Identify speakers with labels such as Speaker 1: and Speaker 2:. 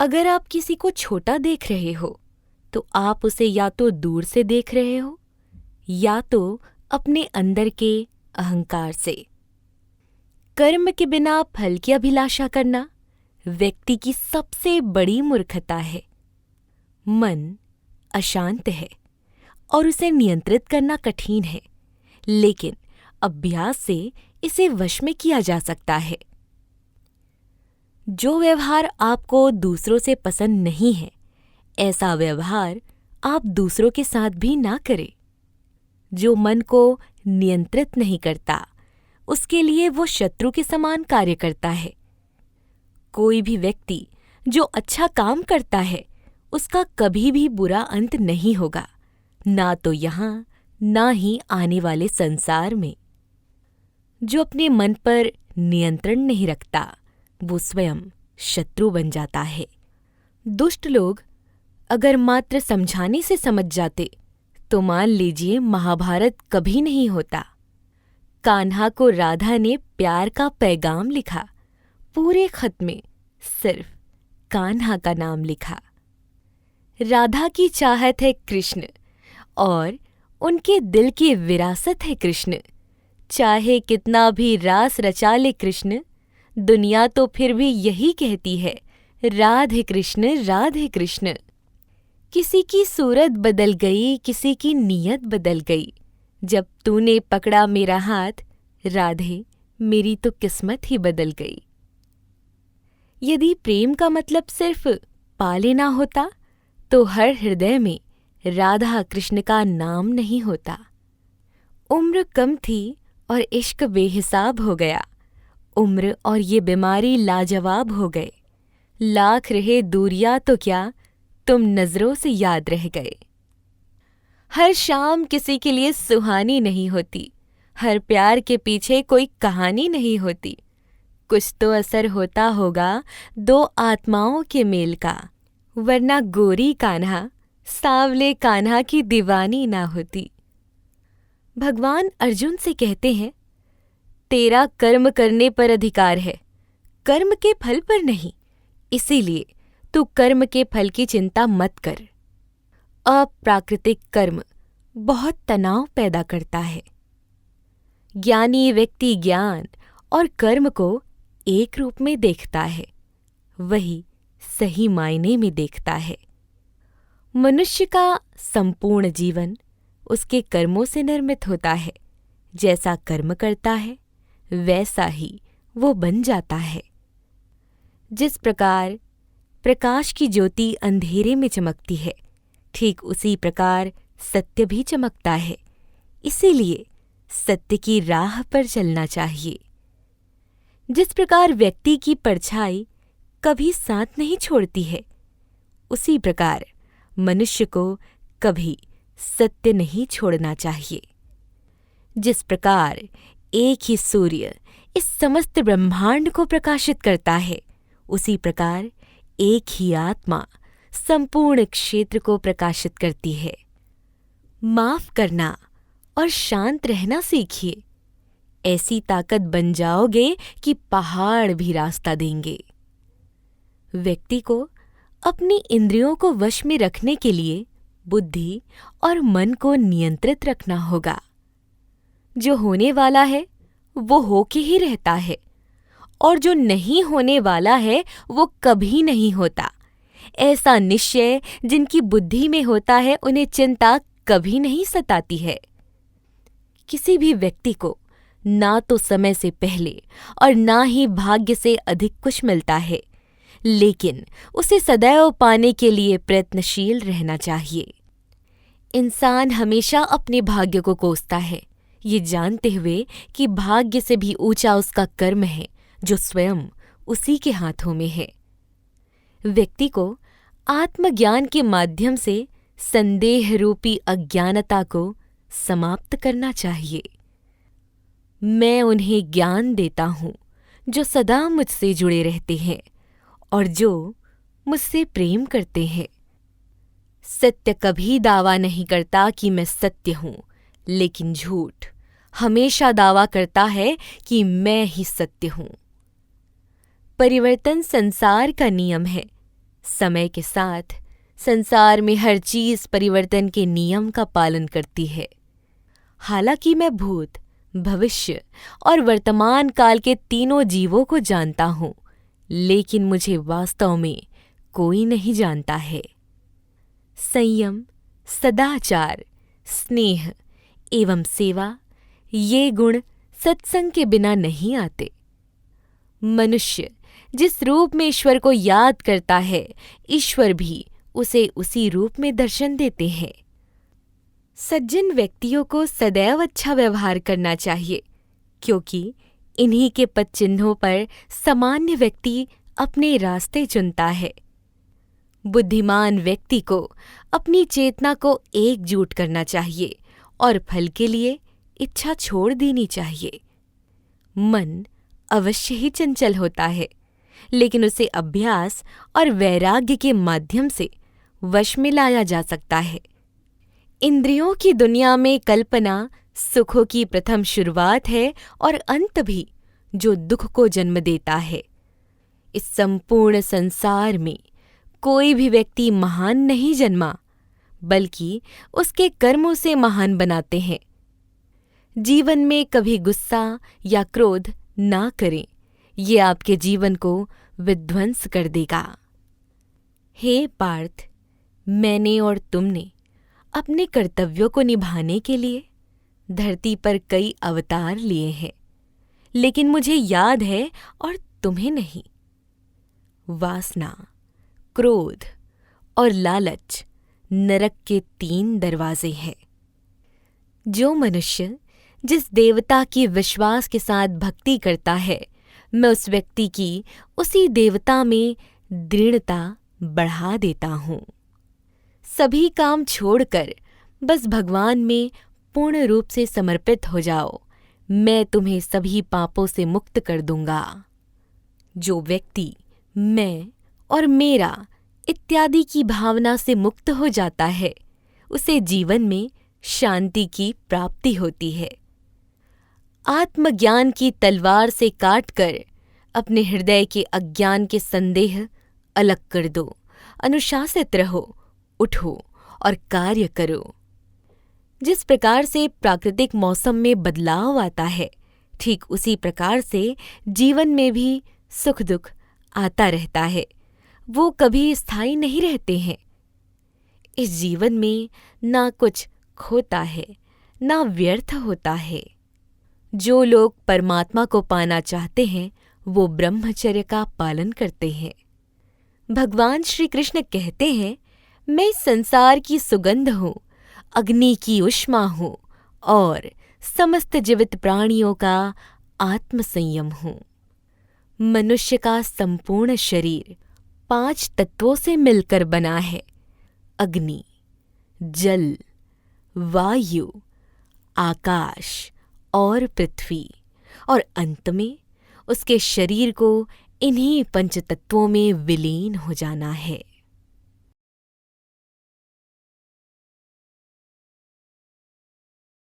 Speaker 1: अगर आप किसी को छोटा देख रहे हो तो आप उसे या तो दूर से देख रहे हो या तो अपने अंदर के अहंकार से। कर्म के बिना फल की अभिलाषा करना व्यक्ति की सबसे बड़ी मूर्खता है। मन अशांत है और उसे नियंत्रित करना कठिन है, लेकिन अभ्यास से इसे वश में किया जा सकता है। जो व्यवहार आपको दूसरों से पसंद नहीं है, ऐसा व्यवहार आप दूसरों के साथ भी ना करें। जो मन को नियंत्रित नहीं करता, उसके लिए वो शत्रु के समान कार्य करता है। कोई भी व्यक्ति जो अच्छा काम करता है, उसका कभी भी बुरा अंत नहीं होगा, ना तो यहाँ ना ही आने वाले संसार में। जो अपने मन पर नियंत्रण नहीं रखता, वो स्वयं शत्रु बन जाता है। दुष्ट लोग अगर मात्र समझाने से समझ जाते तो मान लीजिए महाभारत कभी नहीं होता। कान्हा को राधा ने प्यार का पैगाम लिखा, पूरे खत में सिर्फ कान्हा का नाम लिखा। राधा की चाहत है कृष्ण और उनके दिल की विरासत है कृष्ण। चाहे कितना भी रास रचा ले कृष्ण, दुनिया तो फिर भी यही कहती है राधे कृष्ण राधे कृष्ण। किसी की सूरत बदल गई, किसी की नीयत बदल गई। जब तूने पकड़ा मेरा हाथ, राधे मेरी तो किस्मत ही बदल गई। यदि प्रेम का मतलब सिर्फ पा लेना होता तो हर हृदय में राधा कृष्ण का नाम नहीं होता। उम्र कम थी और इश्क बेहिसाब हो गया। उम्र और ये बीमारी लाजवाब हो गए। लाख रहे दूरियां तो क्या, तुम नजरों से याद रह गए। हर शाम किसी के लिए सुहानी नहीं होती। हर प्यार के पीछे कोई कहानी नहीं होती। कुछ तो असर होता होगा दो आत्माओं के मेल का, वरना गोरी कान्हा सांवले कान्हा की दीवानी ना होती। भगवान अर्जुन से कहते हैं, तेरा कर्म करने पर अधिकार है, कर्म के फल पर नहीं। इसीलिए तू कर्म के फल की चिंता मत कर। अप्राकृतिक कर्म बहुत तनाव पैदा करता है। ज्ञानी व्यक्ति ज्ञान और कर्म को एक रूप में देखता है, वही सही मायने में देखता है। मनुष्य का संपूर्ण जीवन उसके कर्मों से निर्मित होता है। जैसा कर्म करता है वैसा ही वो बन जाता है। जिस प्रकार प्रकाश की ज्योति अंधेरे में चमकती है, ठीक उसी प्रकार सत्य भी चमकता है। इसीलिए सत्य की राह पर चलना चाहिए। जिस प्रकार व्यक्ति की परछाई कभी साथ नहीं छोड़ती है, उसी प्रकार मनुष्य को कभी सत्य नहीं छोड़ना चाहिए। जिस प्रकार एक ही सूर्य इस समस्त ब्रह्मांड को प्रकाशित करता है, उसी प्रकार एक ही आत्मा संपूर्ण क्षेत्र को प्रकाशित करती है। माफ करना और शांत रहना सीखिए। ऐसी ताकत बन जाओगे कि पहाड़ भी रास्ता देंगे। व्यक्ति को अपनी इंद्रियों को वश में रखने के लिए बुद्धि और मन को नियंत्रित रखना होगा। जो होने वाला है वो होके ही रहता है, और जो नहीं होने वाला है वो कभी नहीं होता। ऐसा निश्चय जिनकी बुद्धि में होता है, उन्हें चिंता कभी नहीं सताती है। किसी भी व्यक्ति को ना तो समय से पहले और ना ही भाग्य से अधिक कुछ मिलता है, लेकिन उसे सदैव पाने के लिए प्रयत्नशील रहना चाहिए। इंसान हमेशा अपने भाग्य को कोसता है, ये जानते हुए कि भाग्य से भी ऊंचा उसका कर्म है जो स्वयं उसी के हाथों में है। व्यक्ति को आत्मज्ञान के माध्यम से संदेह रूपी अज्ञानता को समाप्त करना चाहिए। मैं उन्हें ज्ञान देता हूँ जो सदा मुझसे जुड़े रहते हैं और जो मुझसे प्रेम करते हैं। सत्य कभी दावा नहीं करता कि मैं सत्य हूँ, लेकिन झूठ हमेशा दावा करता है कि मैं ही सत्य हूँ। परिवर्तन संसार का नियम है, समय के साथ संसार में हर चीज परिवर्तन के नियम का पालन करती है। हालांकि मैं भूत, भविष्य और वर्तमान काल के तीनों जीवों को जानता हूं, लेकिन मुझे वास्तव में कोई नहीं जानता है। संयम, सदाचार, स्नेह एवं सेवा, ये गुण सत्संग के बिना नहीं आते। मनुष्य जिस रूप में ईश्वर को याद करता है, ईश्वर भी उसे उसी रूप में दर्शन देते हैं। सज्जन व्यक्तियों को सदैव अच्छा व्यवहार करना चाहिए, क्योंकि इन्हीं के पद चिन्हों पर सामान्य व्यक्ति अपने रास्ते चुनता है। बुद्धिमान व्यक्ति को अपनी चेतना को एकजुट करना चाहिए और फल के लिए इच्छा छोड़ देनी चाहिए। मन अवश्य ही चंचल होता है, लेकिन उसे अभ्यास और वैराग्य के माध्यम से वश में लाया जा सकता है। इंद्रियों की दुनिया में कल्पना सुखों की प्रथम शुरुआत है और अंत भी, जो दुख को जन्म देता है। इस संपूर्ण संसार में कोई भी व्यक्ति महान नहीं जन्मा, बल्कि उसके कर्मों से महान बनाते हैं। जीवन में कभी गुस्सा या क्रोध ना करें, ये आपके जीवन को विध्वंस कर देगा। हे पार्थ, मैंने और तुमने अपने कर्तव्यों को निभाने के लिए धरती पर कई अवतार लिए हैं, लेकिन मुझे याद है और तुम्हें नहीं। वासना, क्रोध और लालच नरक के 3 दरवाजे हैं। जो मनुष्य जिस देवता की विश्वास के साथ भक्ति करता है, मैं उस व्यक्ति की उसी देवता में दृढ़ता बढ़ा देता हूँ। सभी काम छोड़कर बस भगवान में पूर्ण रूप से समर्पित हो जाओ, मैं तुम्हें सभी पापों से मुक्त कर दूंगा। जो व्यक्ति मैं और मेरा इत्यादि की भावना से मुक्त हो जाता है, उसे जीवन में शांति की प्राप्ति होती है। आत्मज्ञान की तलवार से काटकर अपने हृदय के अज्ञान के संदेह अलग कर दो। अनुशासित रहो, उठो और कार्य करो। जिस प्रकार से प्राकृतिक मौसम में बदलाव आता है, ठीक उसी प्रकार से जीवन में भी सुख दुख आता रहता है। वो कभी स्थायी नहीं रहते हैं। इस जीवन में ना कुछ खोता है, ना व्यर्थ होता है। जो लोग परमात्मा को पाना चाहते हैं, वो ब्रह्मचर्य का पालन करते हैं। भगवान श्री कृष्ण कहते हैं, मैं इस संसार की सुगंध हूँ, अग्नि की ऊष्मा हूँ और समस्त जीवित प्राणियों का आत्मसंयम हूँ। मनुष्य का संपूर्ण शरीर 5 तत्वों से मिलकर बना है: अग्नि, जल, वायु, आकाश और पृथ्वी, और अंत में उसके शरीर को इन्हीं 5 तत्वों में विलीन हो जाना है।